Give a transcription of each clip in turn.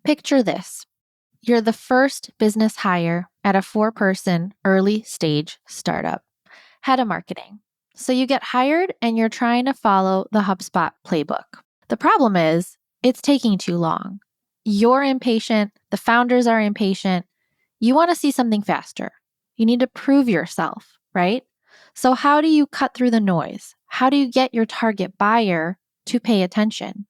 Picture this. You're the first business hire at a 4-person early stage startup, head of marketing. So you get hired and you're trying to follow the Hubspot Playbook. The problem is it's taking too long. You're impatient. The founders are impatient. You want to see something faster. You need to prove yourself, right? So how do you cut through the noise? How do you get your target buyer to pay attention?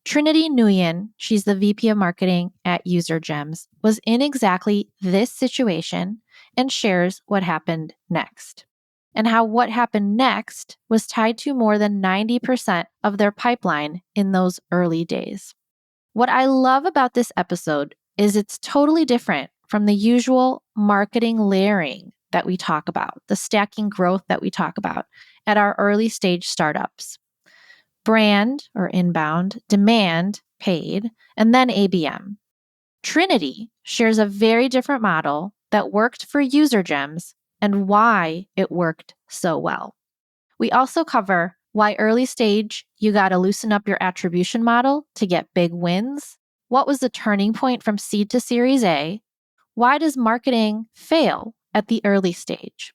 Trinity Nguyen, she's the VP of marketing at UserGems, was in exactly this situation and shares what happened next, and how what happened next was tied to more than 90% of their pipeline in those early days. What I love about this episode is it's totally different from the usual marketing layering that we talk about, the stacking growth that we talk about at our early stage startups. Brand or inbound, demand, paid, and then ABM. Trinity shares a very different model that worked for UserGems and why it worked so well. We also cover why early stage you got to loosen up your attribution model to get big wins. What was the turning point from seed to Series A? Why does marketing fail at the early stage?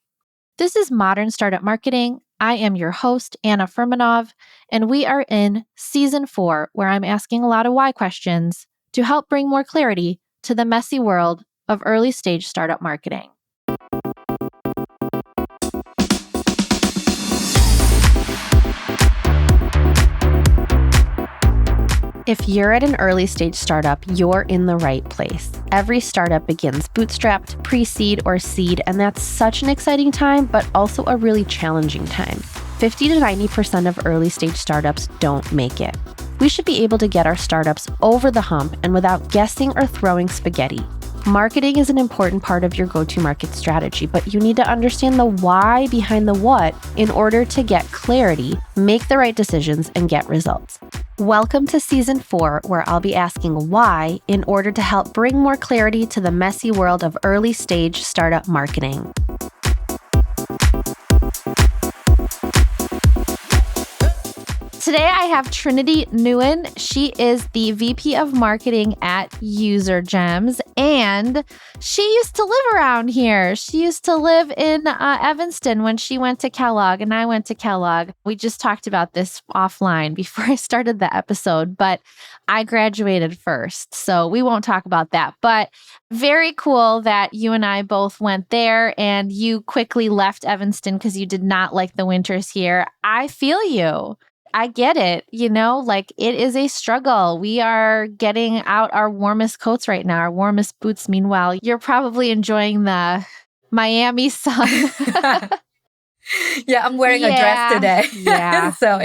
This is Modern Startup Marketing. I am your host, Anna Furmanov, and we are in season 4, where I'm asking a lot of why questions to help bring more clarity to the messy world of early stage startup marketing. If you're at an early stage startup, you're in the right place. Every startup begins bootstrapped, pre-seed, or seed, and that's such an exciting time, but also a really challenging time. 50 to 90% of early stage startups don't make it. We should be able to get our startups over the hump and without guessing or throwing spaghetti. Marketing is an important part of your go-to-market strategy, but you need to understand the why behind the what in order to get clarity, make the right decisions, and get results. Welcome to season 4, where I'll be asking why in order to help bring more clarity to the messy world of early stage startup marketing. Today I have Trinity Nguyen. She is the VP of Marketing at UserGems, and she used to live around here. She used to live in Evanston when she went to Kellogg, and I went to Kellogg. We just talked about this offline before I started the episode, but I graduated first, so we won't talk about that. But very cool that you and I both went there, and you quickly left Evanston because you did not like the winters here. I feel you. I get it. It is a struggle. We are getting out our warmest coats right now, our warmest boots. Meanwhile, you're probably enjoying the Miami sun. Yeah, I'm wearing a dress today. Yeah. So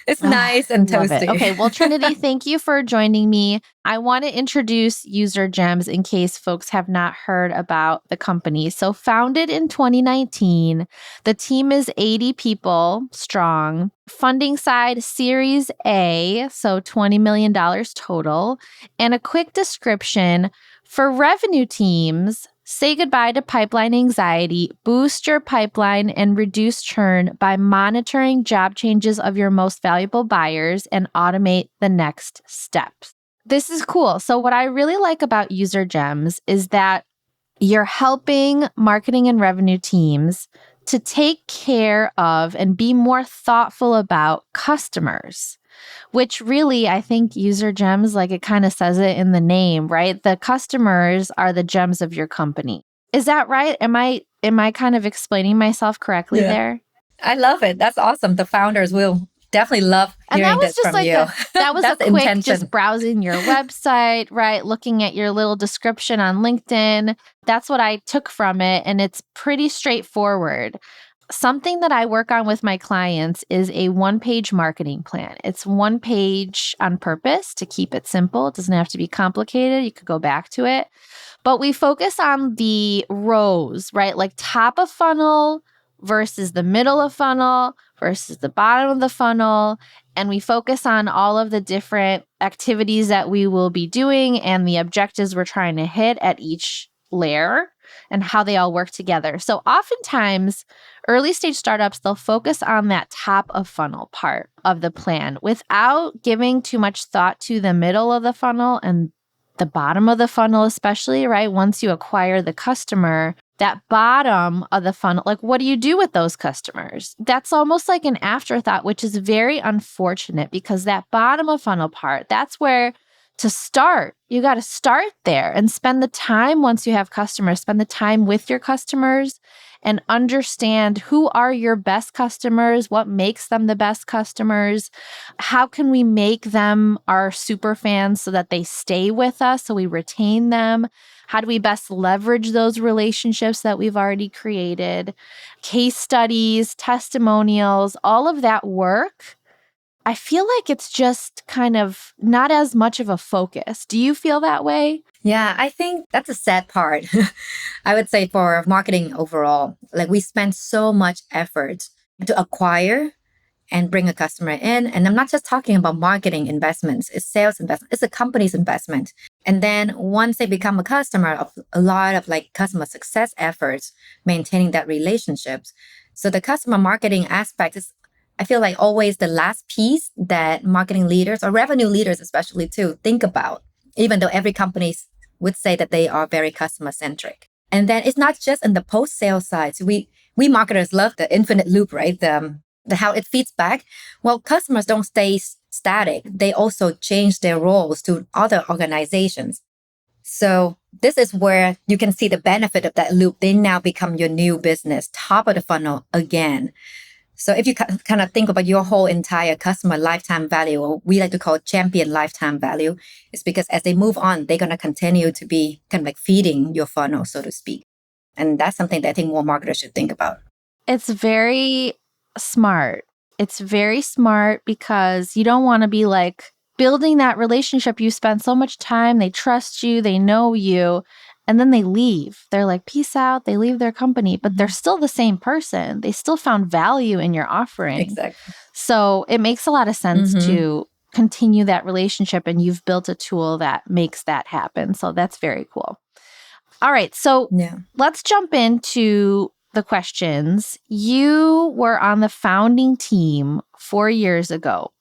it's nice and toasty. Okay, well, Trinity, thank you for joining me. I want to introduce UserGems in case folks have not heard about the company. So founded in 2019, the team is 80 people strong. Funding side, Series A, so $20 million total. And a quick description for revenue teams. Say goodbye to pipeline anxiety, boost your pipeline, and reduce churn by monitoring job changes of your most valuable buyers and automate the next steps. This is cool. So what I really like about UserGems is that you're helping marketing and revenue teams to take care of and be more thoughtful about customers, which really, I think UserGems, it kind of says it in the name, right? The customers are the gems of your company. Is that right? Am I kind of explaining myself correctly there? I love it. That's awesome. The founders will definitely love hearing this from you. That was a quick intention. Just browsing your website, right? Looking at your little description on LinkedIn. That's what I took from it. And it's pretty straightforward. Something that I work on with my clients is a 1-page marketing plan. It's 1 page on purpose to keep it simple. It doesn't have to be complicated. You could go back to it. But we focus on the rows, right? Like top of funnel versus the middle of funnel versus the bottom of the funnel. And we focus on all of the different activities that we will be doing and the objectives we're trying to hit at each layer and how they all work together. So oftentimes, early stage startups, they'll focus on that top of funnel part of the plan without giving too much thought to the middle of the funnel and the bottom of the funnel, especially, right? Once you acquire the customer, that bottom of the funnel, like what do you do with those customers? That's almost like an afterthought, which is very unfortunate because that bottom of funnel part, that's where to start, you got to start there and spend the time once you have customers, spend the time with your customers and understand who are your best customers, what makes them the best customers, how can we make them our super fans so that they stay with us, so we retain them. How do we best leverage those relationships that we've already created? Case studies, testimonials, all of that work. I feel like it's just kind of not as much of a focus. Do you feel that way? Yeah, I think that's a sad part. I would say for marketing overall, like we spend so much effort to acquire and bring a customer in. And I'm not just talking about marketing investments, it's sales investment, it's a company's investment. And then once they become a customer, of a lot of like customer success efforts, maintaining that relationships. So the customer marketing aspect is, I feel like always the last piece that marketing leaders or revenue leaders, especially too, think about, even though every company would say that they are very customer centric. And then it's not just in the post sale side. So we marketers love the infinite loop, right? The how it feeds back. Well, customers don't stay static. They also change their roles to other organizations. So this is where you can see the benefit of that loop. They now become your new business, top of the funnel again. So if you kind of think about your whole entire customer lifetime value, or we like to call it champion lifetime value, is because as they move on, they're going to continue to be kind of like feeding your funnel, so to speak. And that's something that I think more marketers should think about. It's very smart. It's very smart because you don't want to be like building that relationship. You spend so much time, they trust you, they know you, and then they leave. They're like, peace out. They leave their company, but they're still the same person. They still found value in your offering. Exactly. So it makes a lot of sense to continue that relationship, and you've built a tool that makes that happen. So that's very cool. All right. So let's jump into the questions. You were on the founding team 4 years ago.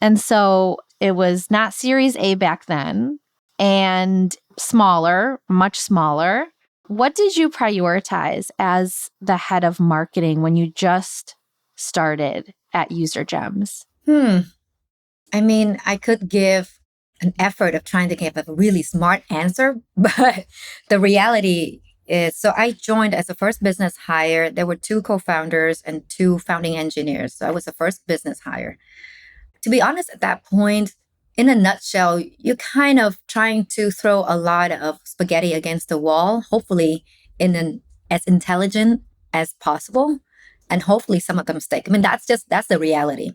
And so it was not Series A back then and smaller, much smaller. What did you prioritize as the head of marketing when you just started at UserGems? I mean, I could give an effort of trying to give a really smart answer, but the reality is, so I joined as the first business hire. There were 2 co-founders and 2 founding engineers. So I was the first business hire. To be honest, at that point, in a nutshell, you're kind of trying to throw a lot of spaghetti against the wall, hopefully in an as intelligent as possible. And hopefully some of them stick. I mean, that's the reality.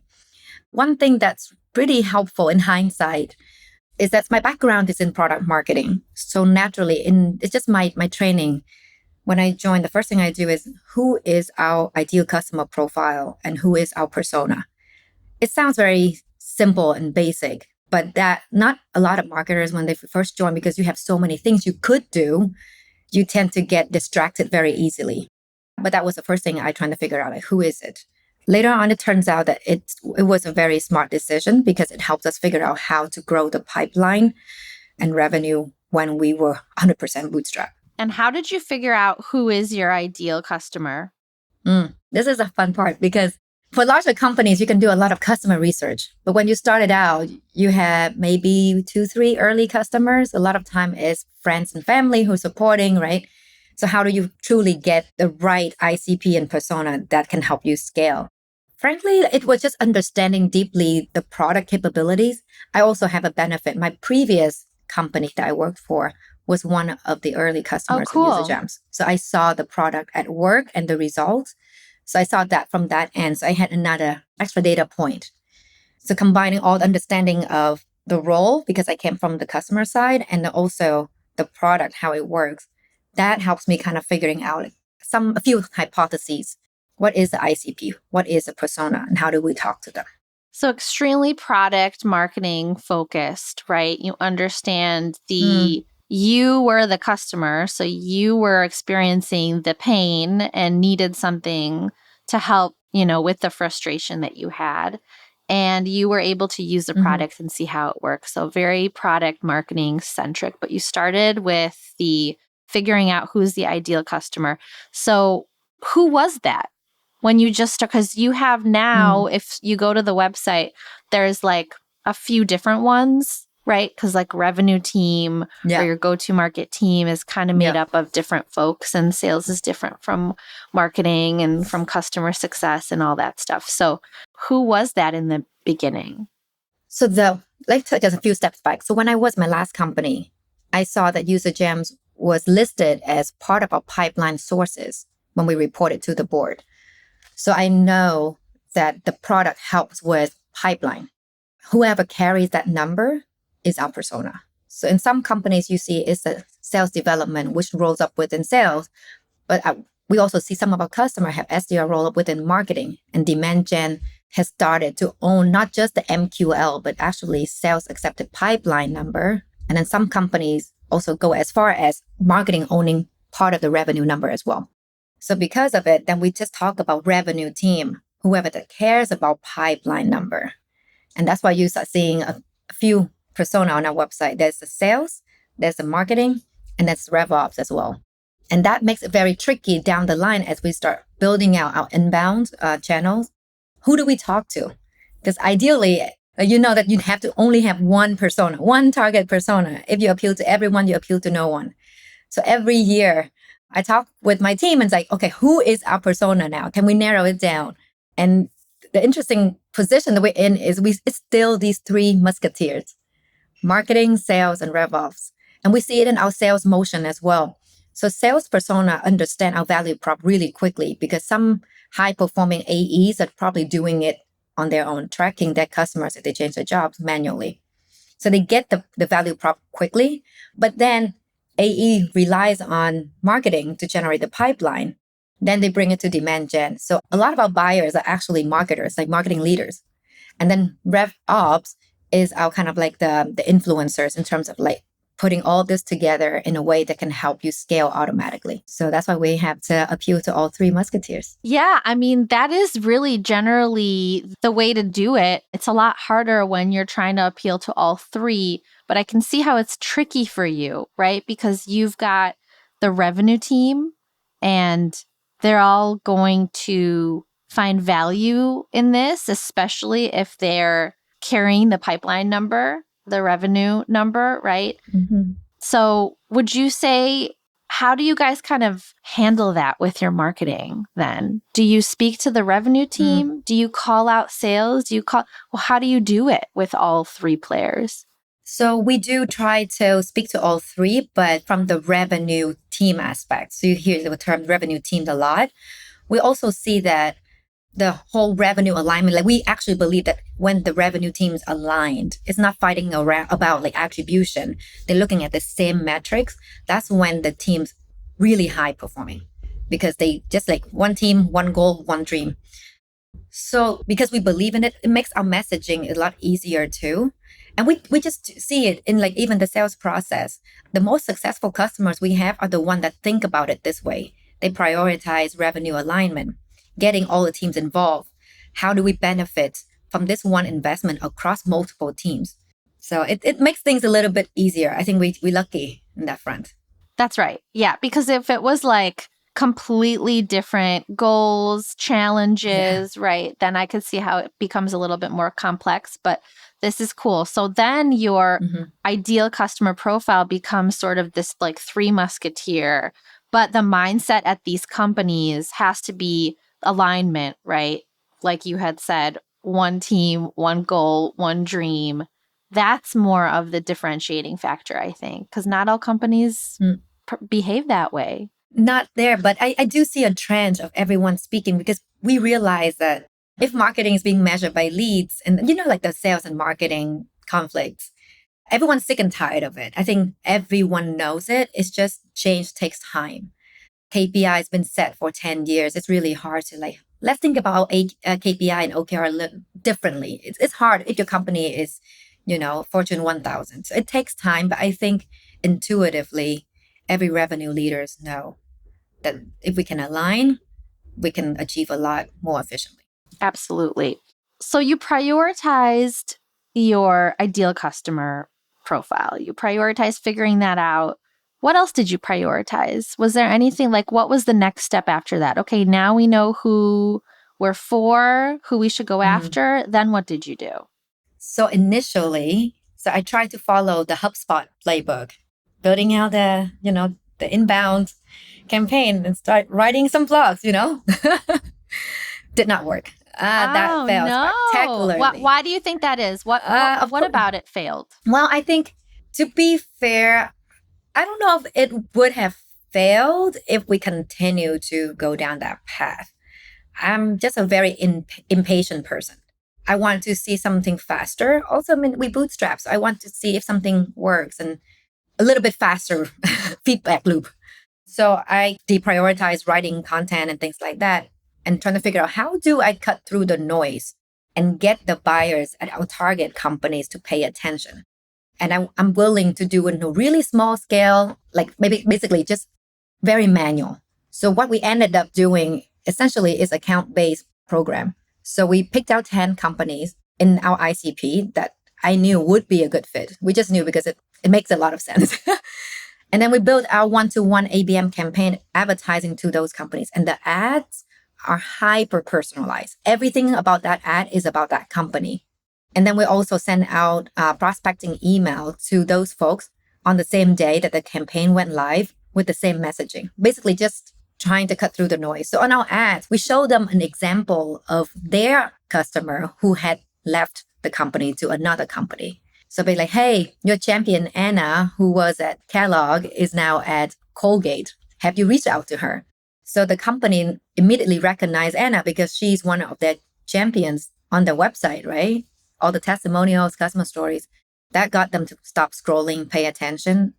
One thing that's pretty helpful in hindsight is that my background is in product marketing. So naturally, it's just my training. When I joined, the first thing I do is, who is our ideal customer profile and who is our persona? It sounds very simple and basic, but that not a lot of marketers, when they first join, because you have so many things you could do, you tend to get distracted very easily. But that was the first thing I tried to figure out, like, who is it? Later on, it turns out that it was a very smart decision because it helped us figure out how to grow the pipeline and revenue when we were 100% bootstrap. And how did you figure out who is your ideal customer? This is a fun part because for larger companies, you can do a lot of customer research. But when you started out, you have maybe 2, 3 early customers. A lot of time is friends and family who's supporting, right? So how do you truly get the right ICP and persona that can help you scale? Frankly, it was just understanding deeply the product capabilities. I also have a benefit. My previous company that I worked for was one of the early customers of UserGems. So I saw the product at work and the results. So I saw that from that end. So I had another extra data point. So combining all the understanding of the role, because I came from the customer side, and also the product, how it works, that helps me kind of figuring out a few hypotheses. What is the ICP? What is the persona? And how do we talk to them? So extremely product marketing focused, right? You understand you were the customer. So you were experiencing the pain and needed something to help, with the frustration that you had. and you were able to use the Mhm. product and see how it works. So very product marketing centric, but you started with the figuring out who's the ideal customer. So who was that when you just start? Because you have now, Mm. if you go to the website, there's like a few different ones, right? Because like revenue team or Yeah. your go-to market team is kind of made Yeah. up of different folks, and sales is different from marketing and from customer success and all that stuff. So who was that in the beginning? So let's take us a few steps back. So when I was my last company, I saw that UserGems was listed as part of our pipeline sources when we reported to the board. So I know that the product helps with pipeline. Whoever carries that number is our persona. So in some companies, you see it's a sales development, which rolls up within sales. But we also see some of our customers have SDR roll up within marketing, and demand gen has started to own not just the MQL, but actually sales accepted pipeline number. And then some companies also go as far as marketing owning part of the revenue number as well. So because of it, then we just talk about revenue team, whoever that cares about pipeline number. And that's why you start seeing a few persona on our website. There's the sales, there's the marketing, and there's RevOps as well. And that makes it very tricky down the line as we start building out our inbound channels. Who do we talk to? Because ideally, you know that you have to only have one persona, one target persona. If you appeal to everyone, you appeal to no one. So every year, I talk with my team and it's like, okay, who is our persona now? Can we narrow it down? And the interesting position that we're in is it's still these three musketeers: marketing, sales, and RevOps. And we see it in our sales motion as well. So sales persona understand our value prop really quickly because some high performing AEs are probably doing it on their own, tracking their customers if they change their jobs manually. So they get the value prop quickly, but then AE relies on marketing to generate the pipeline. Then they bring it to demand gen. So a lot of our buyers are actually marketers, like marketing leaders. And then RevOps is our kind of like the influencers in terms of like putting all this together in a way that can help you scale automatically. So that's why we have to appeal to all three musketeers. Yeah, I mean, that is really generally the way to do it. It's a lot harder when you're trying to appeal to all three, but I can see how it's tricky for you, right? Because you've got the revenue team and they're all going to find value in this, especially if they're carrying the pipeline number, the revenue number, right? Mm-hmm. So, would you say, how do you guys kind of handle that with your marketing then? Do you speak to the revenue team? Do you call out sales? Well, how do you do it with all three players? So we do try to speak to all three, but from the revenue team aspect. So you hear the term revenue team a lot. We also see that the whole revenue alignment, like we actually believe that when the revenue team's aligned, it's not fighting around about like attribution. They're looking at the same metrics. That's when the team's really high performing because they just like one team, one goal, one dream. So because we believe in it, it makes our messaging a lot easier too. And we just see it in like even the sales process. The most successful customers we have are the ones that think about it this way. They prioritize revenue alignment, getting all the teams involved. How do we benefit from this one investment across multiple teams? So it makes things a little bit easier. I think we're lucky in that front. That's right. Yeah. Because if it was like completely different goals, challenges, right, then I could see how it becomes a little bit more complex. But this is cool. So then your Mhm. ideal customer profile becomes sort of this like three musketeer. But the mindset at these companies has to be alignment, right? Like you had said, one team, one goal, one dream. That's more of the differentiating factor, I think, because not all companies Mm. behave that way. Not there, but I do see a trend of everyone speaking because we realize that if marketing is being measured by leads and, like the sales and marketing conflicts, everyone's sick and tired of it. I think everyone knows it. It's just change takes time. KPI has been set for 10 years. It's really hard to like, let's think about KPI and OKR differently. It's hard if your company is, Fortune 1000. So it takes time, but I think intuitively, every revenue leaders know that if we can align, we can achieve a lot more efficiently. Absolutely. So you prioritized your ideal customer profile. You prioritized figuring that out. What else did you prioritize? Was there anything like what was the next step after that? Okay, now we know who we're for, who we should go after. Then what did you do? So initially, I tried to follow the Hubspot playbook, building out the inbound campaign and start writing some blogs, Did not work. That Oh failed no. spectacularly. Why do you think that is? What about it failed? Well, I think to be fair, I don't know if it would have failed if we continue to go down that path. I'm just a very impatient person. I want to see something faster. Also, I mean, we bootstrap, so I want to see if something works and a little bit faster feedback loop. So I deprioritize writing content and things like that and trying to figure out how do I cut through the noise and get the buyers at our target companies to pay attention. And I'm willing to do it in a really small scale, like maybe basically just very manual. So what we ended up doing essentially is account-based program. So we picked out 10 companies in our ICP that I knew would be a good fit. We just knew because it makes a lot of sense. And then we built our one-to-one ABM campaign advertising to those companies. And the ads are hyper personalized. Everything about that ad is about that company. And then we also send out prospecting email to those folks on the same day that the campaign went live with the same messaging. Basically just trying to cut through the noise. So on our ads, we show them an example of their customer who had left the company to another company. So be like, hey, your champion Anna, who was at Kellogg, is now at Colgate. Have you reached out to her? So the company immediately recognized Anna because she's one of their champions on their website, right? All the testimonials, customer stories. That got them to stop scrolling, pay attention,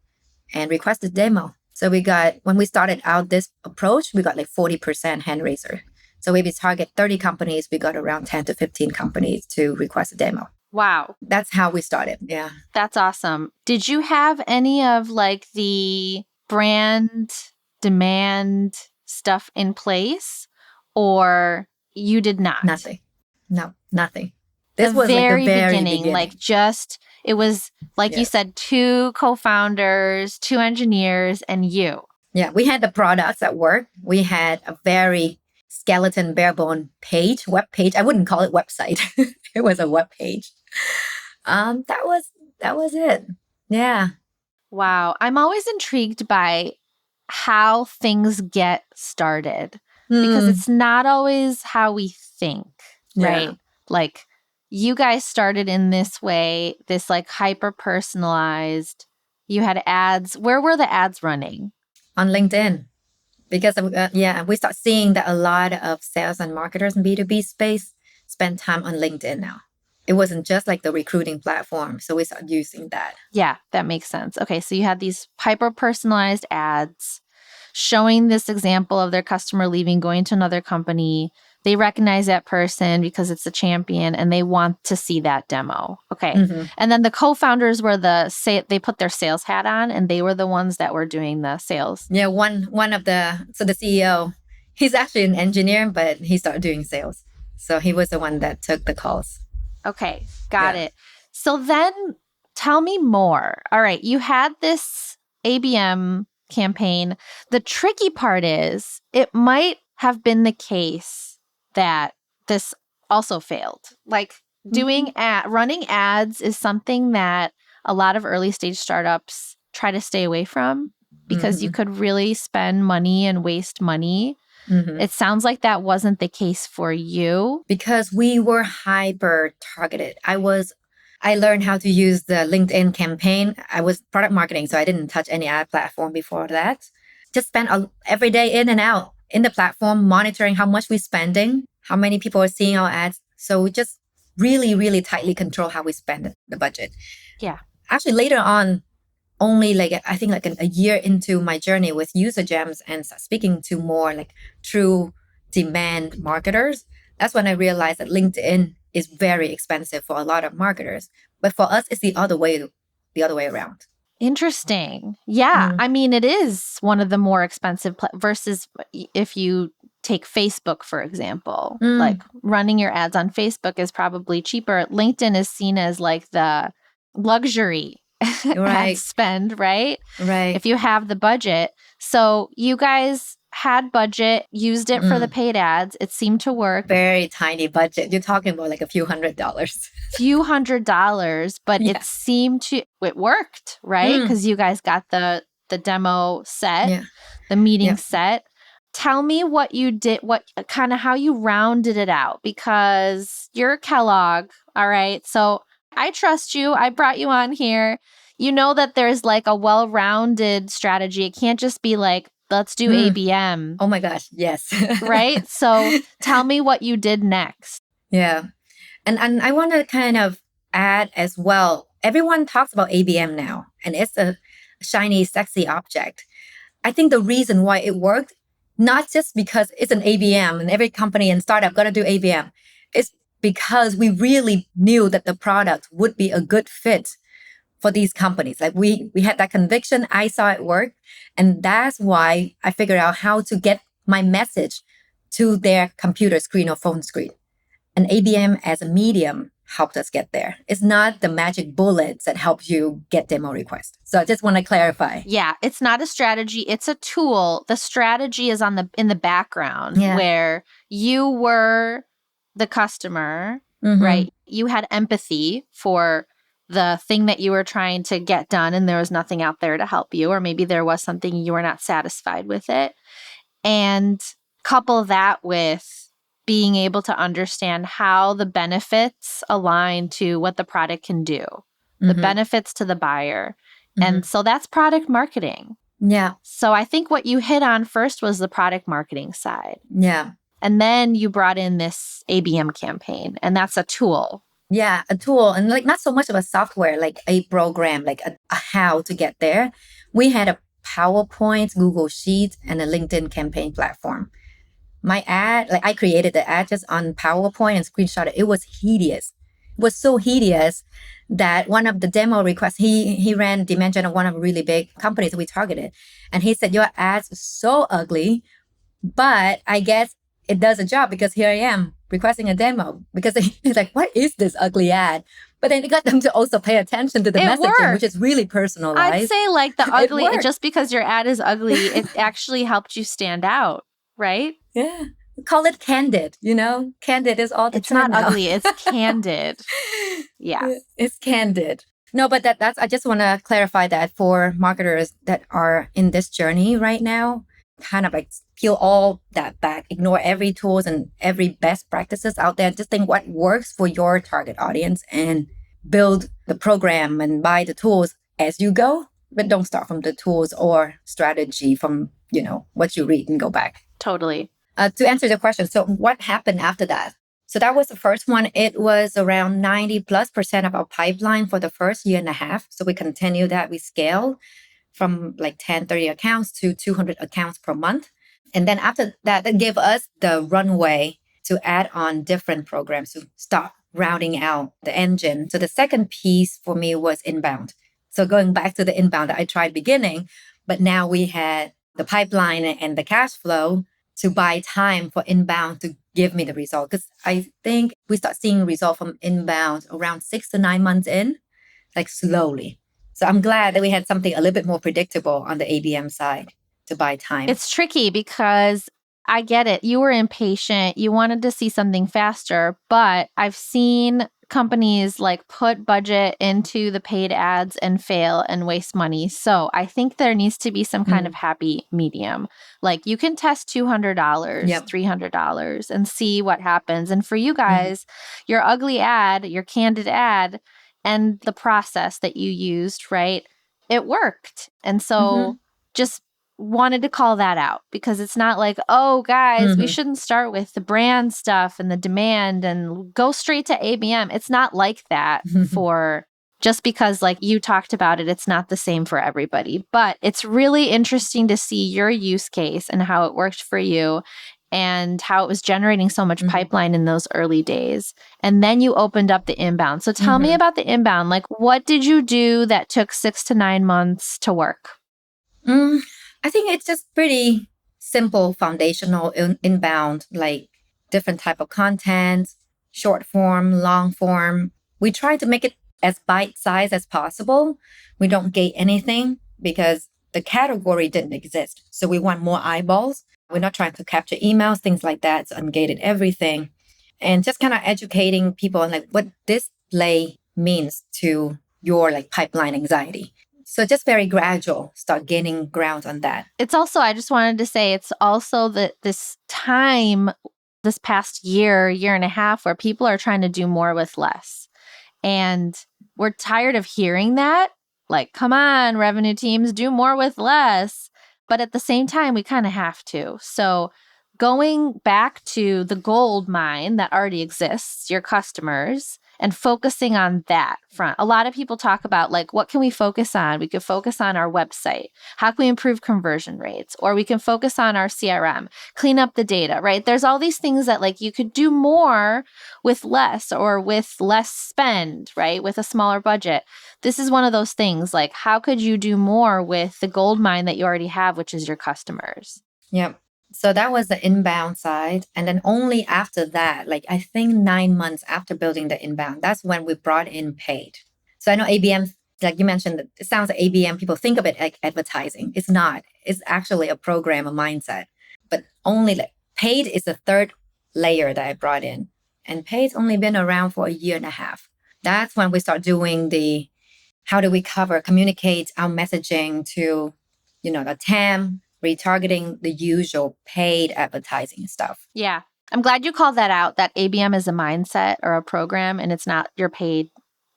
and request a demo. So when we started out this approach, we got like 40% hand raiser. So if we target 30 companies, we got around 10 to 15 companies to request a demo. Wow. That's how we started. Yeah. That's awesome. Did you have any of like the brand demand stuff in place or you did not? Nothing. No, nothing. This The was very, like the very beginning. Like it was like you said, 2 co-founders, 2 engineers, and you. Yeah, we had the products at work. We had a very skeleton, bare bone web page. I wouldn't call it website. It was a web page. That was it. Yeah. Wow. I'm always intrigued by how things get started because it's not always how we think, right? Yeah. Like you guys started in this way, this like hyper personalized. You had ads. Where were the ads running? On LinkedIn. Because we start seeing that a lot of sales and marketers in B2B space spend time on LinkedIn now. It wasn't just like the recruiting platform. So we started using that. Yeah, that makes sense. Okay, so you had these hyper personalized ads showing this example of their customer leaving, going to another company. They recognize that person because it's a champion and they want to see that demo. Okay. Mm-hmm. And then the co-founders were they put their sales hat on and they were the ones that were doing the sales. Yeah, the CEO, he's actually an engineer, but he started doing sales. So he was the one that took the calls. Okay, got it. So then tell me more. All right, you had this ABM campaign. The tricky part is it might have been the case that this also failed. Like running ads is something that a lot of early stage startups try to stay away from because you could really spend money and waste money. Mm-hmm. It sounds like that wasn't the case for you. Because we were hyper targeted. I learned how to use the LinkedIn campaign. I was product marketing, so I didn't touch any ad platform before that. Just spent every day in and out in the platform, monitoring how much we're spending, how many people are seeing our ads. So we just really, really tightly control how we spend the budget. Yeah. Actually, later on, only a year into my journey with UserGems and speaking to more like true demand marketers, that's when I realized that LinkedIn is very expensive for a lot of marketers. But for us, it's the other way around. Interesting. Yeah. I mean, it is one of the more expensive versus if you take Facebook, for example. Mm. Like running your ads on Facebook is probably cheaper. LinkedIn is seen as like the luxury ad Right. spend, right? Right. If you have the budget. So you guys had budget, used it for the paid ads. It seemed to work. Very tiny budget. You're talking about like a few $100s. Few $100s, but Yeah. it worked, right? Because you guys got the demo set, the meeting set. Tell me what you did, what kind of how you rounded it out, because you're Kellogg, all right? So I trust you. I brought you on here. You know that there's like a well-rounded strategy. It can't just be like, let's do ABM. Oh my gosh, yes. Right? So tell me what you did next. Yeah. And I want to kind of add as well, everyone talks about ABM now, and it's a shiny, sexy object. I think the reason why it worked, not just because it's an ABM and every company and startup got to do ABM, it's because we really knew that the product would be a good fit for these companies. Like we had that conviction. I saw it work. And that's why I figured out how to get my message to their computer screen or phone screen. And ABM as a medium helped us get there. It's not the magic bullets that help you get demo requests. So I just want to clarify. Yeah, it's not a strategy, it's a tool. The strategy is in the background where you were the customer, right? You had empathy for the thing that you were trying to get done and there was nothing out there to help you, or maybe there was something you were not satisfied with it. And couple that with being able to understand how the benefits align to what the product can do, the benefits to the buyer. And so that's product marketing. Yeah. So I think what you hit on first was the product marketing side. Yeah. And then you brought in this ABM campaign, and that's a tool. Yeah, a tool, and like not so much of a software, like a program, like a how to get there. We had a PowerPoint, Google Sheets, and a LinkedIn campaign platform. My ad, like I created the ad just on PowerPoint and screenshot it. It was hideous. It was so hideous that one of the demo requests, he ran demand gen of one of the really big companies that we targeted. And he said, your ad's so ugly, but I guess it does a job because here I am requesting a demo. Because he's like, what is this ugly ad? But then it got them to also pay attention to the messaging, which is really personalized. I'd say like the ugly, just because your ad is ugly, it actually helped you stand out, right? Yeah. Call it candid, Candid is all the It's not now. ugly, it's candid. Yeah. It's candid. No, but that's I just want to clarify that for marketers that are in this journey right now, kind of like peel all that back, ignore every tools and every best practices out there. Just think what works for your target audience and build the program and buy the tools as you go. But don't start from the tools or strategy from, what you read and go back. Totally. To answer the question, so what happened after that? So that was the first one. It was around 90+% of our pipeline for the first year and a half. So we continue that. We scale from like 10, 30 accounts to 200 accounts per month. And then after that, that gave us the runway to add on different programs to start routing out the engine. So the second piece for me was inbound. So going back to the inbound that I tried beginning, but now we had the pipeline and the cash flow to buy time for inbound to give me the result. Because I think we start seeing result from inbound around 6 to 9 months in, like slowly. So I'm glad that we had something a little bit more predictable on the ABM side to buy time. It's tricky because I get it. You were impatient. You wanted to see something faster, but I've seen companies like put budget into the paid ads and fail and waste money. So I think there needs to be some kind of happy medium. Like you can test $200, $300 and see what happens. And for you guys, your ugly ad, your candid ad, and the process that you used, right? It worked. And so just wanted to call that out because it's not like, oh, guys, we shouldn't start with the brand stuff and the demand and go straight to ABM. It's not like that for just because like you talked about it, it's not the same for everybody. But it's really interesting to see your use case and how it worked for you and how it was generating so much pipeline in those early days. And then you opened up the inbound. So tell me about the inbound. Like, what did you do that took 6 to 9 months to work? I think it's just pretty simple foundational inbound, like different type of content, short form, long form. We try to make it as bite-sized as possible. We don't gate anything because the category didn't exist. So we want more eyeballs. We're not trying to capture emails, things like that. It's ungated everything. And just kind of educating people on like what display means to your like pipeline anxiety. So just very gradual, start gaining ground on that. It's also, I just wanted to say, it's also that this time, this past year, year and a half, where people are trying to do more with less. And we're tired of hearing that. Like, come on, revenue teams, do more with less. But at the same time, we kind of have to. So going back to the gold mine that already exists, your customers, and focusing on that front. A lot of people talk about like, what can we focus on? We could focus on our website. How can we improve conversion rates? Or we can focus on our CRM, clean up the data, right? There's all these things that like you could do more with less or with less spend, right? With a smaller budget. This is one of those things like, how could you do more with the gold mine that you already have, which is your customers? Yep. So that was the inbound side. And then only after that, like I think 9 months after building the inbound, that's when we brought in paid. So I know ABM, like you mentioned, it sounds like ABM, people think of it like advertising. It's not. It's actually a program, a mindset. But only like paid is the third layer that I brought in. And paid's only been around for a year and a half. That's when we start doing the how do we communicate our messaging to, the TAM, retargeting the usual paid advertising stuff. Yeah. I'm glad you called that out, that ABM is a mindset or a program and it's not your paid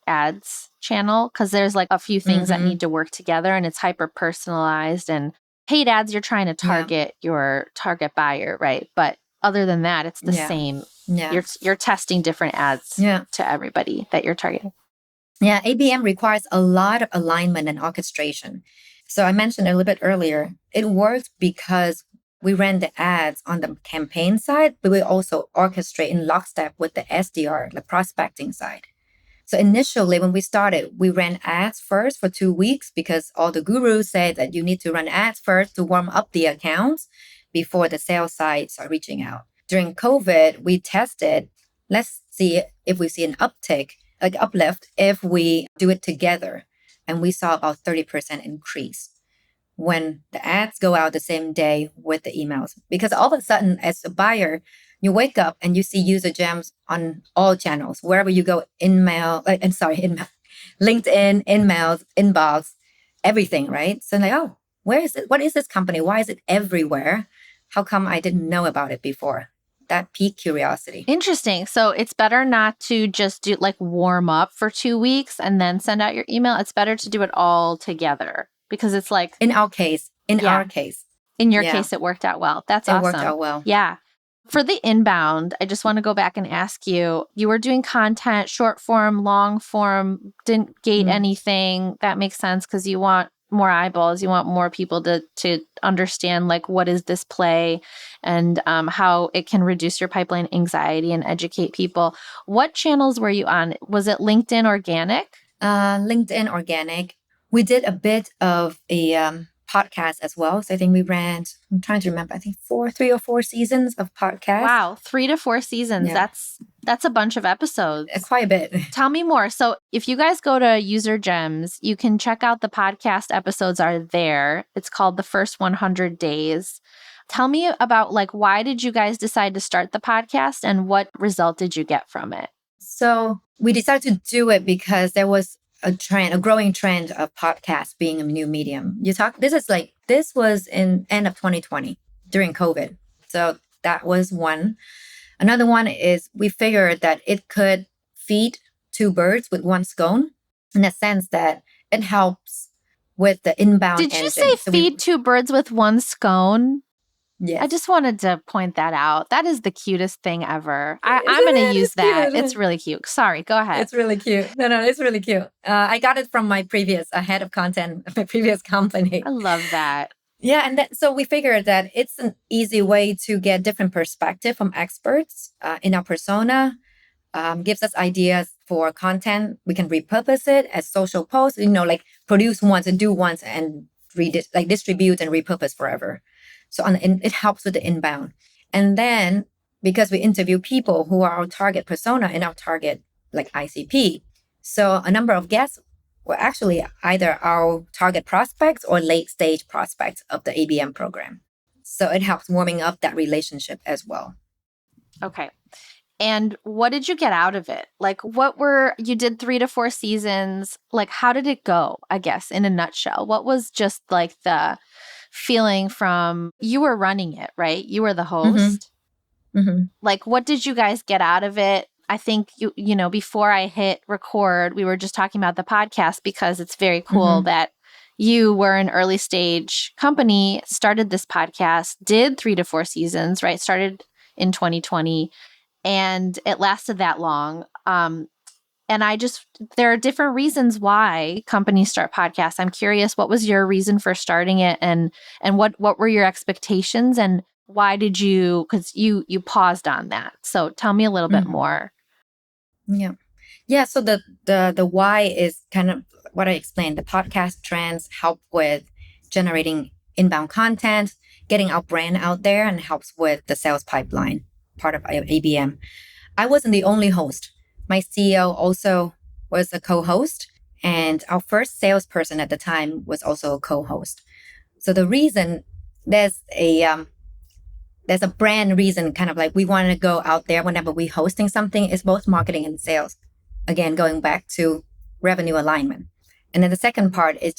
ads channel, because there's like a few things that need to work together and it's hyper personalized, and paid ads, you're trying to target your target buyer, right? But other than that, it's the same. Yeah. You're testing different ads to everybody that you're targeting. Yeah, ABM requires a lot of alignment and orchestration. So I mentioned a little bit earlier, it works because we ran the ads on the campaign side, but we also orchestrate in lockstep with the SDR, the prospecting side. So initially, when we started, we ran ads first for 2 weeks because all the gurus said that you need to run ads first to warm up the accounts before the sales sides are reaching out. During COVID, we tested, let's see if we see an uptick, like uplift, if we do it together. And we saw about 30% increase when the ads go out the same day with the emails. Because all of a sudden, as a buyer, you wake up and you see UserGems on all channels, wherever you go, email, LinkedIn, emails, inbox, everything, right? So like, oh, where is it? What is this company? Why is it everywhere? How come I didn't know about it before? That piqued curiosity. Interesting. So it's better not to just do like warm up for 2 weeks and then send out your email. It's better to do it all together because it's like in our case. In your case, it worked out well. That's awesome. It worked out well. Yeah. For the inbound, I just want to go back and ask you, you were doing content, short form, long form, didn't gate anything. That makes sense because you want more eyeballs. You want more people to understand like what is this play and how it can reduce your pipeline anxiety and educate people. What channels were you on? Was it LinkedIn organic? LinkedIn organic. We did a bit of a podcast as well. So I think we ran, I'm trying to remember, I think 3 or 4 seasons of podcast. Wow, 3 to 4 seasons. Yeah. That's a bunch of episodes. Quite a bit. Tell me more. So if you guys go to UserGems, you can check out the podcast episodes are there. It's called The First 100 Days. Tell me about like, why did you guys decide to start the podcast and what result did you get from it? So we decided to do it because there was a growing trend of podcasts being a new medium. This was in end of 2020 during COVID. So that was one. Another one is we figured that it could feed 2 birds with 1 stone in the sense that it helps with the inbound engine. Did you say so feed 2 birds with 1 scone? Yes. I just wanted to point that out. That is the cutest thing ever. I'm going to use that. Cute. It's really cute. Sorry, go ahead. It's really cute. No, it's really cute. I got it from my previous head of content, my previous company. I love that. Yeah, and so we figured that it's an easy way to get different perspective from experts in our persona. Gives us ideas for content. We can repurpose it as social posts. Like produce once and do once and distribute and repurpose forever. So it helps with the inbound. And then because we interview people who are our target persona in our target like ICP, so a number of guests were actually either our target prospects or late stage prospects of the ABM program. So it helps warming up that relationship as well. Okay. And what did you get out of it? Like, you did 3 to 4 seasons. Like, how did it go, I guess, in a nutshell? What was just like the feeling from, you were running it, right? You were the host. Mm-hmm. Like, what did you guys get out of it? I think before I hit record, we were just talking about the podcast because it's very cool Mm-hmm. that you were an early stage company, started this podcast, did 3 to 4 seasons, right? Started in 2020 and it lasted that long. And there are different reasons why companies start podcasts. I'm curious, what was your reason for starting it, and what were your expectations, and why did you? Because you paused on that. So tell me a little bit Mm-hmm. more. Yeah. Yeah. So the why is kind of what I explained. The podcast trends help with generating inbound content, getting our brand out there, and helps with the sales pipeline part of ABM. I wasn't the only host. My CEO also was a co-host, and our first salesperson at the time was also a co-host. So the reason there's a there's a brand reason, kind of like we want to go out there whenever we're hosting something, is both marketing and sales. Again, going back to revenue alignment. And then the second part is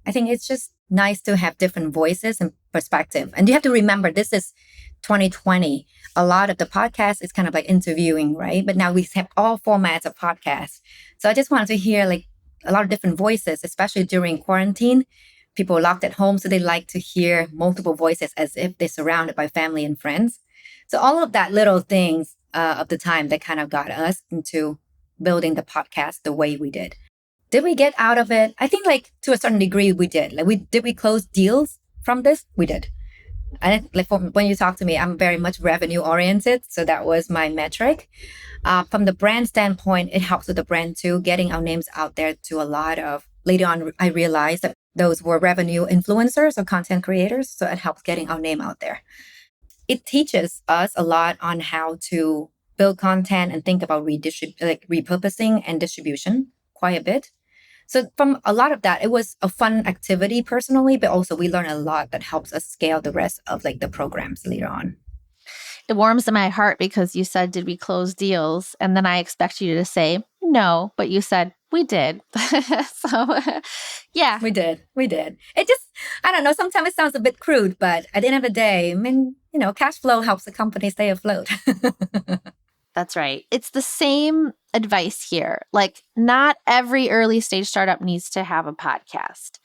I think it's just nice to have different voices and perspective. And you have to remember, this is 2020. A lot of the podcast is kind of like interviewing, right? But now we have all formats of podcasts. So I just wanted to hear like a lot of different voices, especially during quarantine. People are locked at home, so they like to hear multiple voices as if they're surrounded by family and friends. So all of that little things of the time that kind of got us into building the podcast the way we did. Did we get out of it? I think like to a certain degree we did. Like we close deals from this? We did. And like when you talk to me, I'm very much revenue oriented. So that was my metric. From the brand standpoint, it helps with the brand too, getting our names out there to a lot of, later on, I realized that those were revenue influencers or content creators. So it helps getting our name out there. It teaches us a lot on how to build content and think about repurposing and distribution quite a bit. So from a lot of that, it was a fun activity personally, but also we learned a lot that helps us scale the rest of like the programs later on. It warms my heart because you said, did we close deals? And then I expect you to say no, but you said we did. So yeah. We did. It just, I don't know, sometimes it sounds a bit crude, but at the end of the day, I mean, cash flow helps the company stay afloat. That's right. It's the same advice here. Like, not every early stage startup needs to have a podcast.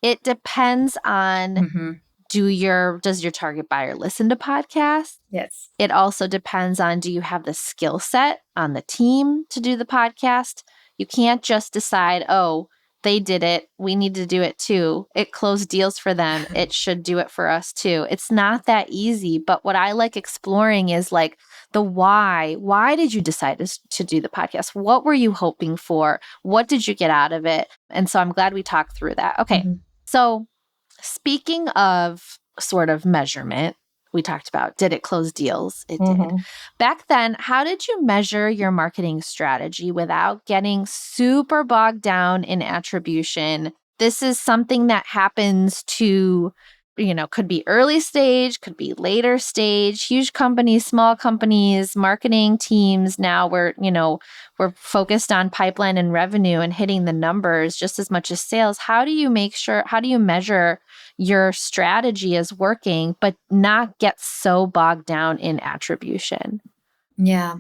It depends on Mm-hmm. does your target buyer listen to podcasts? Yes. It also depends on, do you have the skill set on the team to do the podcast? You can't just decide, oh, they did it, we need to do it too. It closed deals for them, it should do it for us too. It's not that easy. But what I like exploring is like the why. Why did you decide to do the podcast? What were you hoping for? What did you get out of it? And so I'm glad we talked through that. Okay. Mm-hmm. So speaking of sort of measurement, we talked about, did it close deals? It did. Back then, how did you measure your marketing strategy without getting super bogged down in attribution? This is something that happens to, could be early stage, could be later stage, huge companies, small companies, marketing teams. Now we're focused on pipeline and revenue and hitting the numbers just as much as sales. How do you measure your strategy is working, but not get so bogged down in attribution? Yeah.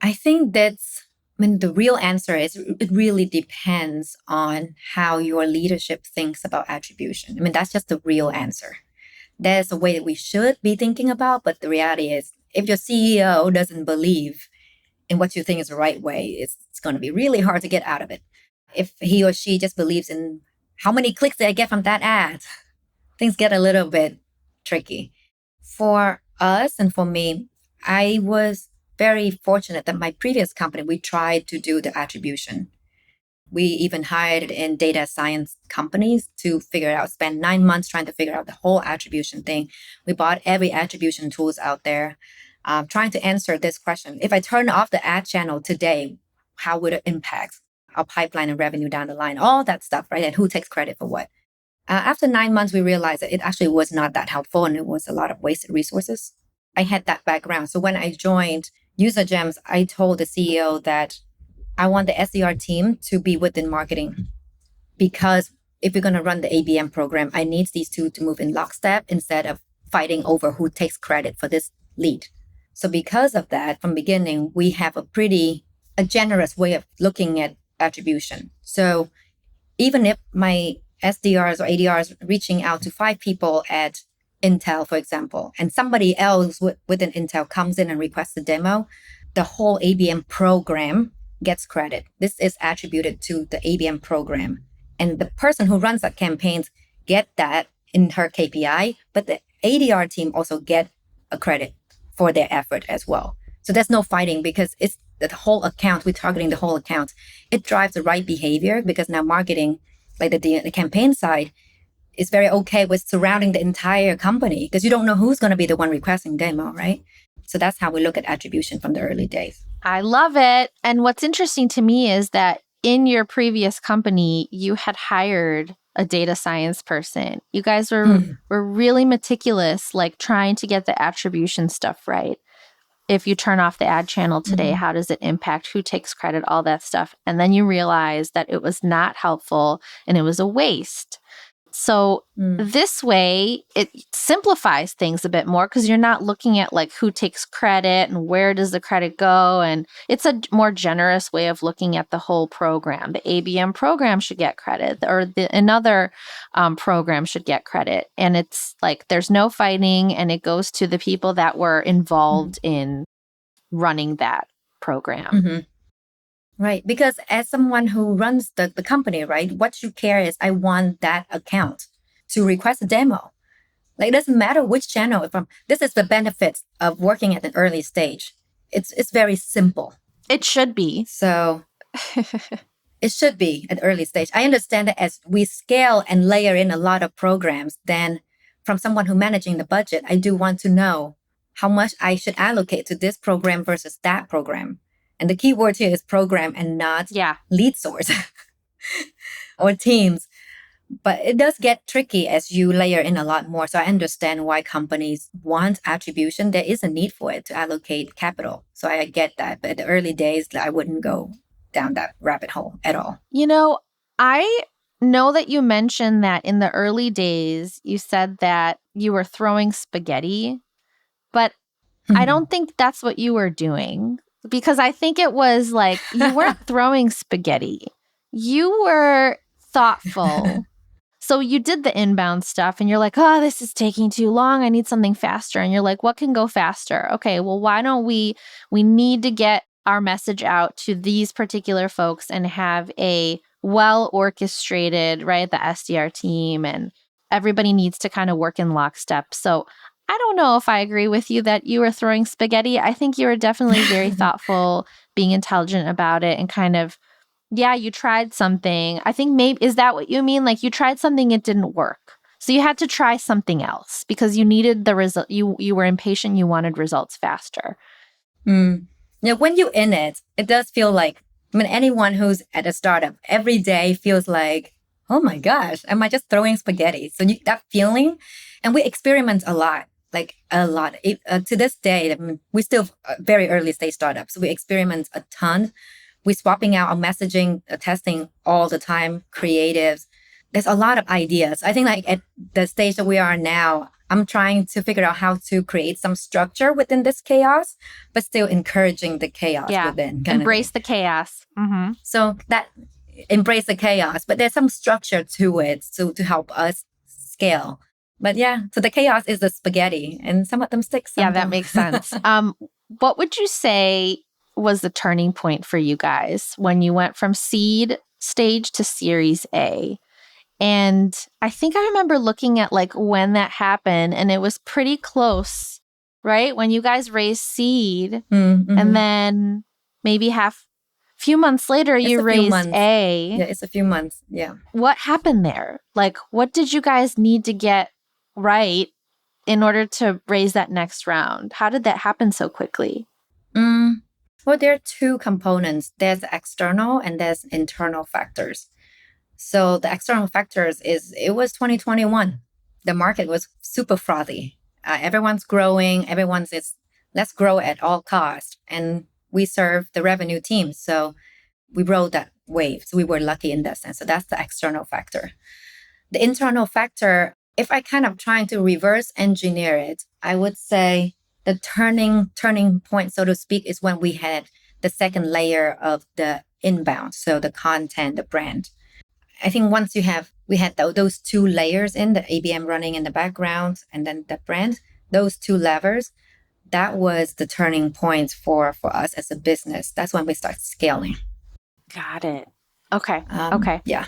I think the real answer is it really depends on how your leadership thinks about attribution. I mean, that's just the real answer. There's a way that we should be thinking about, but the reality is if your CEO doesn't believe in what you think is the right way, it's going to be really hard to get out of it. If he or she just believes in how many clicks did I get from that ad, things get a little bit tricky. For us and for me, I was very fortunate that my previous company, we tried to do the attribution. We even hired in data science companies to figure it out, spend 9 months trying to figure out the whole attribution thing. We bought every attribution tools out there, trying to answer this question. If I turn off the ad channel today, how would it impact our pipeline and revenue down the line? All that stuff, right? And who takes credit for what? After 9 months, we realized that it actually was not that helpful and it was a lot of wasted resources. I had that background. So when I joined UserGems, I told the CEO that I want the SDR team to be within marketing because if we're going to run the ABM program, I need these two to move in lockstep instead of fighting over who takes credit for this lead. So because of that, from beginning, we have a generous way of looking at attribution. So even if my SDRs or ADRs reaching out to 5 people at Intel, for example, and somebody else within Intel comes in and requests a demo, the whole ABM program gets credit. This is attributed to the ABM program. And the person who runs that campaigns get that in her KPI, but the ADR team also get a credit for their effort as well. So there's no fighting because it's the whole account. We're targeting the whole account. It drives the right behavior because now marketing, like the campaign side, is very okay with surrounding the entire company because you don't know who's going to be the one requesting demo, right? So that's how we look at attribution from the early days. I love it. And what's interesting to me is that in your previous company, you had hired a data science person. You guys were really meticulous, like trying to get the attribution stuff right. If you turn off the ad channel today, how does it impact? Who takes credit? All that stuff. And then you realize that it was not helpful and it was a waste. So this way, it simplifies things a bit more because you're not looking at like who takes credit and where does the credit go. And it's a more generous way of looking at the whole program. The ABM program should get credit or another program should get credit. And it's like there's no fighting and it goes to the people that were involved in running that program. Right. Because as someone who runs the company, right, what you care is I want that account to request a demo. Like it doesn't matter which channel. This is the benefits of working at an early stage. It's very simple. It should be. So it should be at early stage. I understand that as we scale and layer in a lot of programs, then from someone who managing the budget, I do want to know how much I should allocate to this program versus that program. And the key word here is program and not lead source or teams. But it does get tricky as you layer in a lot more. So I understand why companies want attribution. There is a need for it to allocate capital. So I get that. But at the early days, I wouldn't go down that rabbit hole at all. You know, I know that you mentioned that in the early days, you said that you were throwing spaghetti, but I don't think that's what you were doing. Because I think it was like you weren't throwing spaghetti. You were thoughtful. So you did the inbound stuff and you're like, oh, this is taking too long. I need something faster. And you're like, what can go faster? Okay, well, why don't we need to get our message out to these particular folks and have a well-orchestrated, right, the SDR team and everybody needs to kind of work in lockstep. So I don't know if I agree with you that you were throwing spaghetti. I think you were definitely very thoughtful, being intelligent about it and kind of, you tried something. I think maybe, is that what you mean? Like you tried something, it didn't work. So you had to try something else because you needed the result. You were impatient. You wanted results faster. Yeah, when you're in it, it does feel like, anyone who's at a startup every day feels like, oh my gosh, am I just throwing spaghetti? So that feeling, and we experiment a lot. Like a lot. To this day, we're still very early stage startups. So we experiment a ton. We're swapping out our messaging, testing all the time, creatives. There's a lot of ideas. I think like at the stage that we are now, I'm trying to figure out how to create some structure within this chaos, but still encouraging the chaos within. Embrace the chaos. So that embrace the chaos, but there's some structure to it to help us scale. But so the chaos is the spaghetti and some of them stick. Yeah, that makes sense. What would you say was the turning point for you guys when you went from seed stage to Series A? And I think I remember looking at like when that happened and it was pretty close, right? When you guys raised seed and then maybe Few months later, It's you a few raised months. A. Yeah, it's a few months. Yeah. What happened there? Like, what did you guys need to get right in order to raise that next round? How did that happen so quickly? Well, there are two components. There's external and there's internal factors. So the external factors is it was 2021. The market was super frothy. Everyone's growing. Everyone's is let's grow at all costs. And we serve the revenue team. So we rode that wave. So we were lucky in that sense. So that's the external factor. The internal factor, if I kind of trying to reverse engineer it, I would say the turning point, so to speak, is when we had the second layer of the inbound. So the content, the brand. I think once we had those two layers in the ABM running in the background and then the brand, those two levers, that was the turning point for us as a business. That's when we start scaling. Got it. Okay. Okay. Yeah.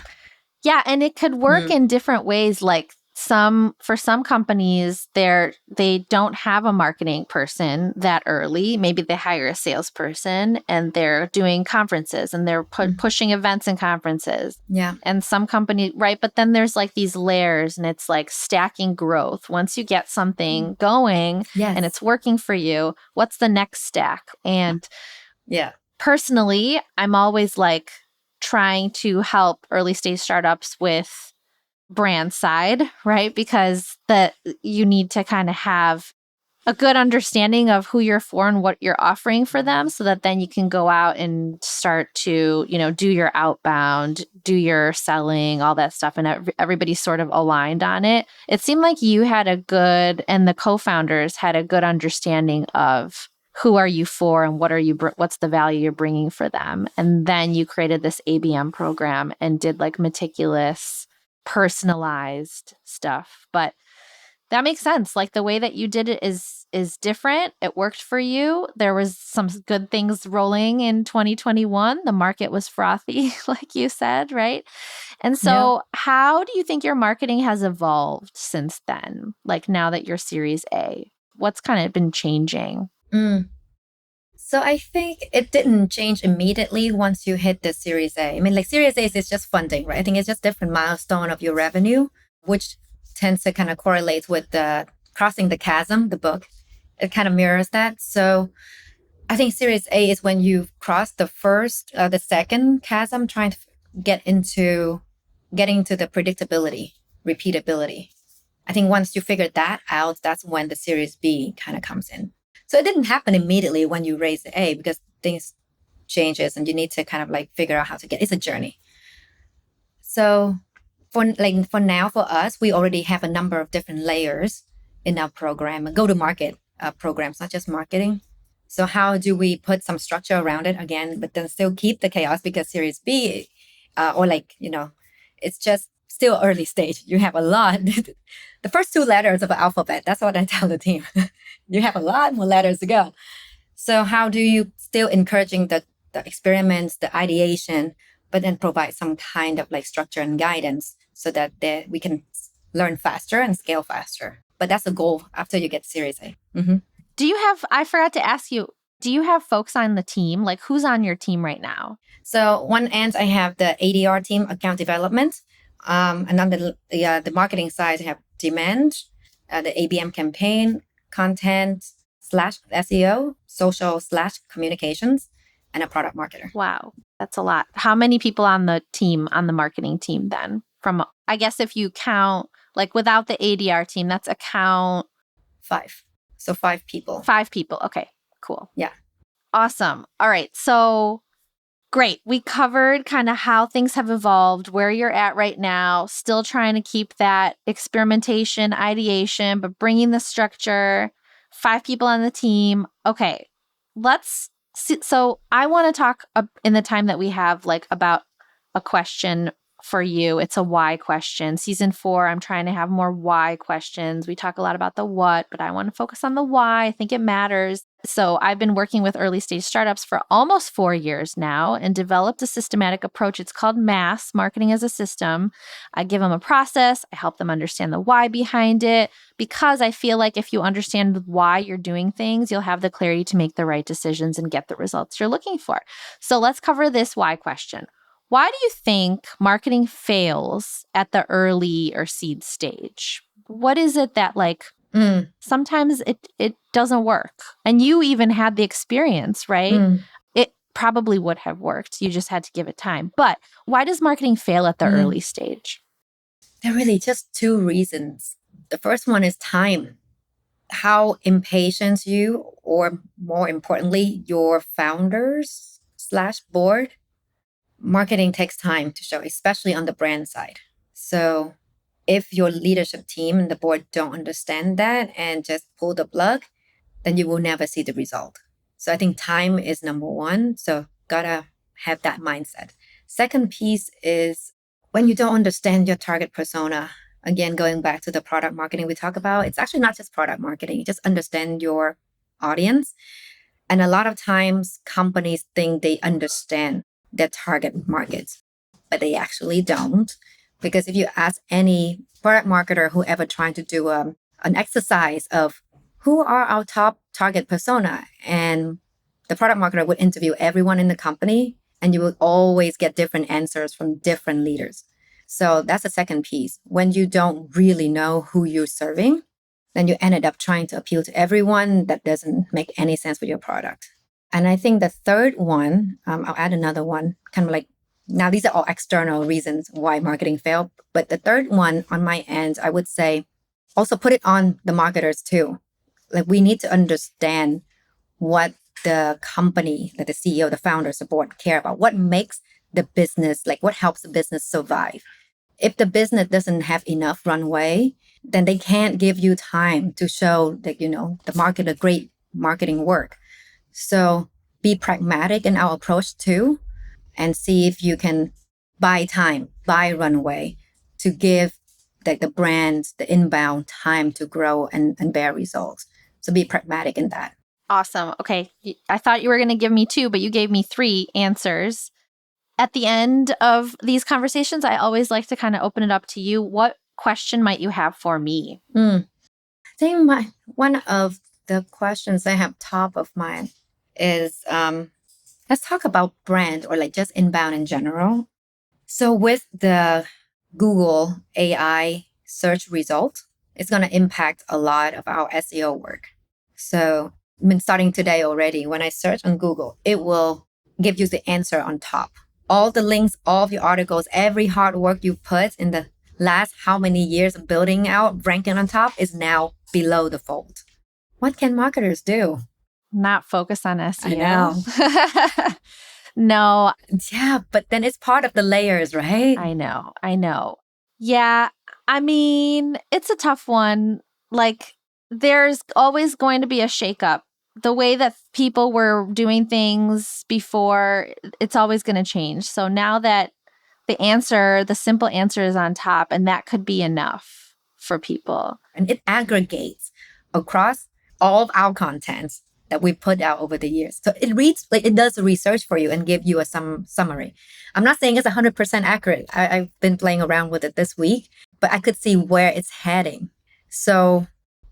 Yeah, and it could work in different ways. Like for some companies, they don't have a marketing person that early. Maybe they hire a salesperson and they're doing conferences and they're pushing events and conferences. Yeah. And some companies, right? But then there's like these layers and it's like stacking growth. Once you get something going and it's working for you, what's the next stack? And yeah, personally, I'm always like trying to help early stage startups with brand side, right? Because you need to kind of have a good understanding of who you're for and what you're offering for them so that then you can go out and start to, do your outbound, do your selling, all that stuff. And everybody's sort of aligned on it. It seemed like you had and the co-founders had a good understanding of who are you for and what's the value you're bringing for them. And then you created this ABM program and did like meticulous, personalized stuff. But that makes sense. Like the way that you did it is different. It worked for you. There was some good things rolling in 2021. The market was frothy, like you said, right? And so how do you think your marketing has evolved since then? Like now that you're Series A, what's kind of been changing? So I think it didn't change immediately once you hit the Series A. I mean, like Series A is just funding, right? I think it's just different milestone of your revenue, which tends to kind of correlate with the crossing the chasm, the book. It kind of mirrors that. So I think Series A is when you've crossed the second chasm, trying to getting to the predictability, repeatability. I think once you figure that out, that's when the Series B kind of comes in. So it didn't happen immediately when you raise the A because things changes and you need to kind of like figure out how to it's a journey. So for now, for us, we already have a number of different layers in our program, go-to-market programs, not just marketing. So how do we put some structure around it again, but then still keep the chaos because Series B, it's just still early stage. You have a lot. The first two letters of the alphabet, that's what I tell the team. You have a lot more letters to go. So how do you still encouraging the experiments, the ideation, but then provide some kind of like structure and guidance so that we can learn faster and scale faster. But that's the goal after you get Series A. I forgot to ask you, do you have folks on the team? Like who's on your team right now? So one end, I have the ADR team, account development. And on the marketing side, I have demand, the ABM campaign, content / SEO, social / communications, and a product marketer. Wow, that's a lot. How many people on the marketing team then? I guess if you count, like without the ADR team, that's account 5. So 5 people. 5 people. Okay, cool. Yeah. Awesome. All right. So great. We covered kind of how things have evolved, where you're at right now, still trying to keep that experimentation, ideation, but bringing the structure, 5 people on the team. Okay. Let's see. So I want to talk in the time that we have like about a question for you, it's a why question. Season 4, I'm trying to have more why questions. We talk a lot about the what, but I want to focus on the why. I think it matters. So I've been working with early stage startups for almost 4 years now and developed a systematic approach. It's called MASS, Marketing as a System. I give them a process. I help them understand the why behind it, because I feel like if you understand why you're doing things, you'll have the clarity to make the right decisions and get the results you're looking for. So let's cover this why question. Why do you think marketing fails at the early or seed stage? What is it that sometimes it doesn't work? And you even had the experience, right? It probably would have worked. You just had to give it time. But why does marketing fail at the early stage? There are really just two reasons. The first one is time. How impatient you, or more importantly, your founders/board. Marketing takes time to show, especially on the brand side. So if your leadership team and the board don't understand that and just pull the plug, then you will never see the result. So I think time is number one. So gotta have that mindset. Second piece is when you don't understand your target persona. Again, going back to the product marketing we talk about, it's actually not just product marketing. You just understand your audience. And a lot of times companies think they understand their target markets, but they actually don't. Because if you ask any product marketer who ever tried to do an exercise of who are our top target persona, and the product marketer would interview everyone in the company, and you will always get different answers from different leaders. So that's the second piece. When you don't really know who you're serving, then you ended up trying to appeal to everyone. That doesn't make any sense with your product. And I think the third one, I'll add another one, kind of like, now these are all external reasons why marketing failed. But the third one on my end, I would say, also put it on the marketers too. Like, we need to understand what the company, like the CEO, the founders, the board care about. What makes the business, like what helps the business survive? If the business doesn't have enough runway, then they can't give you time to show that, the market, a great marketing work. So be pragmatic in our approach too, and see if you can buy time, buy runway to give the brands, the inbound time to grow and bear results. So be pragmatic in that. Awesome. Okay. I thought you were going to give me 2, but you gave me 3 answers. At the end of these conversations, I always like to kind of open it up to you. What question might you have for me? I think one of the questions I have top of mind is let's talk about brand, or like just inbound in general. So with the Google AI search result, it's going to impact a lot of our SEO work. So I've been starting today already. When I search on Google, it will give you the answer on top. All the links, all of your articles, every hard work you put in the last how many years of building out, ranking on top, is now below the fold. What can marketers do? Not focus on SEO. I know. No. Yeah, but then it's part of the layers, right? I know. Yeah, I mean, it's a tough one. Like, there's always going to be a shakeup. The way that people were doing things before, it's always going to change. So now that the simple answer is on top, and that could be enough for people. And it aggregates across all of our contents that we put out over the years. So it reads, like, it does the research for you and give you a summary. I'm not saying it's 100% accurate. I've been playing around with it this week, but I could see where it's heading. So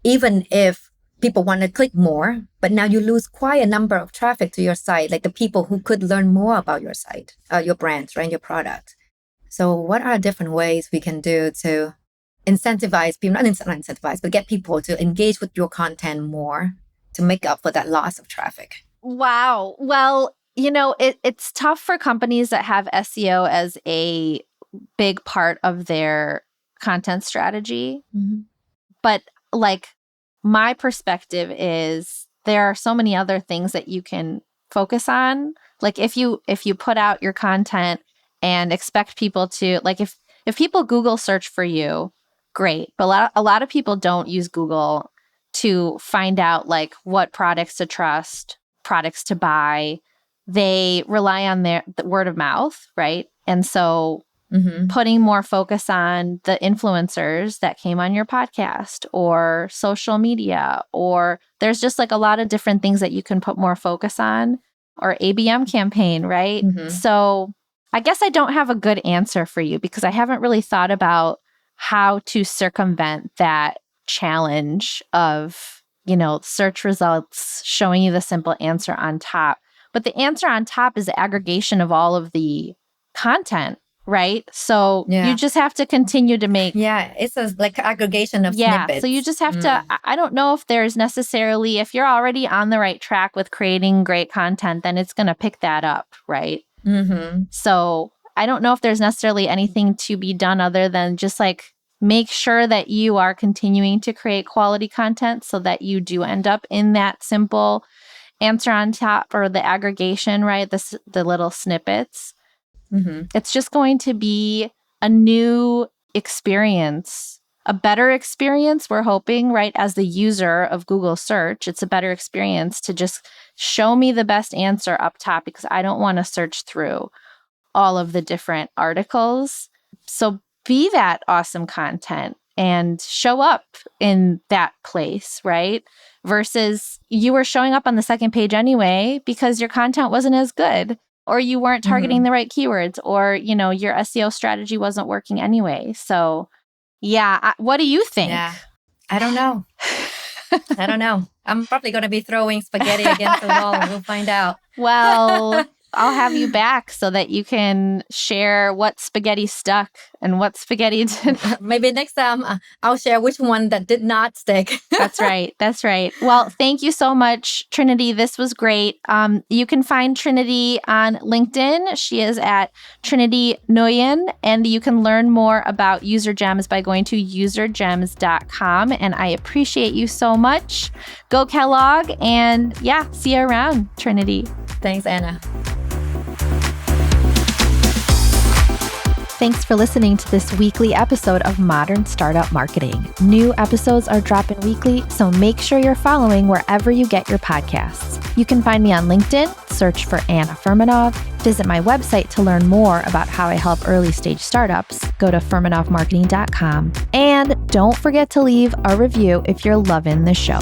even if people want to click more, but now you lose quite a number of traffic to your site, like the people who could learn more about your site, your brand, right, your product. So what are different ways we can do to incentivize people, not incentivize, but get people to engage with your content more to make up for that loss of traffic? Wow. Well, it's tough for companies that have SEO as a big part of their content strategy. Mm-hmm. But my perspective is there are so many other things that you can focus on. Like if you put out your content and expect people to, like, if people Google search for you, great. But a lot of people don't use Google to find out like what products to trust, products to buy. They rely on the word of mouth, right? And so putting more focus on the influencers that came on your podcast or social media, or there's just like a lot of different things that you can put more focus on, or ABM campaign, right? So I guess I don't have a good answer for you because I haven't really thought about how to circumvent that challenge of, search results showing you the simple answer on top. But the answer on top is the aggregation of all of the content, right? So you just have to continue to make... Yeah, it's like aggregation of snippets. So you just have to... I don't know if there's necessarily... If you're already on the right track with creating great content, then it's going to pick that up, right? So I don't know if there's necessarily anything to be done other than just like make sure that you are continuing to create quality content so that you do end up in that simple answer on top or the aggregation, right? The little snippets. It's just going to be a new experience, a better experience, we're hoping, right? As the user of Google search, it's a better experience to just show me the best answer up top because I don't want to search through all of the different articles. So be that awesome content and show up in that place, right? Versus you were showing up on the second page anyway because your content wasn't as good, or you weren't targeting the right keywords, or, your SEO strategy wasn't working anyway. So yeah, what do you think? Yeah, I don't know. I don't know. I'm probably going to be throwing spaghetti against the wall. We'll find out. Well, I'll have you back so that you can share what spaghetti stuck and what spaghetti didn't. Maybe next time I'll share which one that did not stick. That's right. That's right. Well, thank you so much, Trinity. This was great. You can find Trinity on LinkedIn. She is at Trinity Nguyen, and you can learn more about UserGems by going to usergems.com. And I appreciate you so much. Go Kellogg, and see you around, Trinity. Thanks, Anna. Thanks for listening to this weekly episode of Modern Startup Marketing. New episodes are dropping weekly, so make sure you're following wherever you get your podcasts. You can find me on LinkedIn, search for Anna Furmanov, visit my website to learn more about how I help early stage startups, go to furmanovmarketing.com, and don't forget to leave a review if you're loving the show.